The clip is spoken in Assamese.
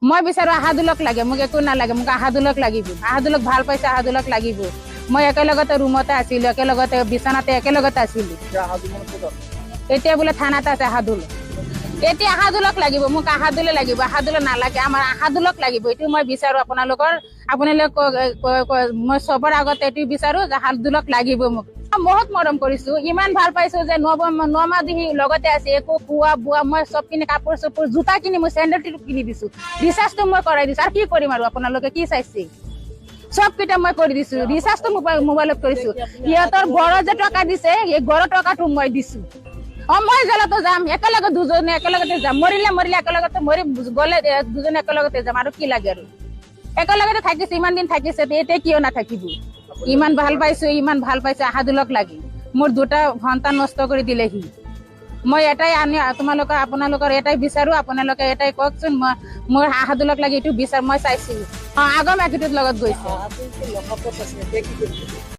मैं विचारो आहादुलक लागे मोक एक ना लागे मोक आहादुलक लागिब आहादुलक ভাল पाइছে आहादुलक लागिब मैं एकेलगते रूमते आसिलो एकेलगते बिछानाते एकेलगते आसिलो एतिया बोले थानाते আছে आहादुल एतिया आहादुलक लागिब मोक आहादुले लागिब आहादुल नालागे आमार आहादुलक लागिब एटु मैं विचारो आपनालोक मैं सबर आगते एटु विचारो आहादुलक लागिब मोक बहुत मरम करिसु इमान ভাল पाइছো যে নমা দিহি লগতে আছে একো খুয়া বুয়া মই সব কিনে কাপড় সপড় জুতা কিনি মই স্যান্ডেল কিনি দিছো রিচার্জ তো মই কৰাই দিছো আৰ কি কৰিম আৰু আপোনালোকে কি চাইছে সব কিটা মই কৰি দিছো ৰিচাৰ্জ তো মোবাইলত কৰিছো ইহঁতৰ ঘৰৰ যে টকা দিছে এই ঘৰৰ টকাটো মই দিছো মই জেলতো যাম একেলগে দুজনে একেলগতে যাম মৰিলে একেলগতে মৰি গলে দুজনে একেলগতে যাম আৰু কি লাগে আৰু একেলগতে থাকিছে ইমান দিন থাকিছে এতে কিয় না থাকিব ইমান ভাল পাইছো আহাদুলক লাগি মোর দুটা ঘন্টা নষ্ট করে দিলেহি মই এটাই আনি আপোনালোকৰ এটাই বিচাৰো আপোনালোকে এটাই কওকচোন মোৰ আহাদুলক লাগি এটু বিচাৰ মই চাইছো আগৰ মাকিটোৰ লগত গৈছে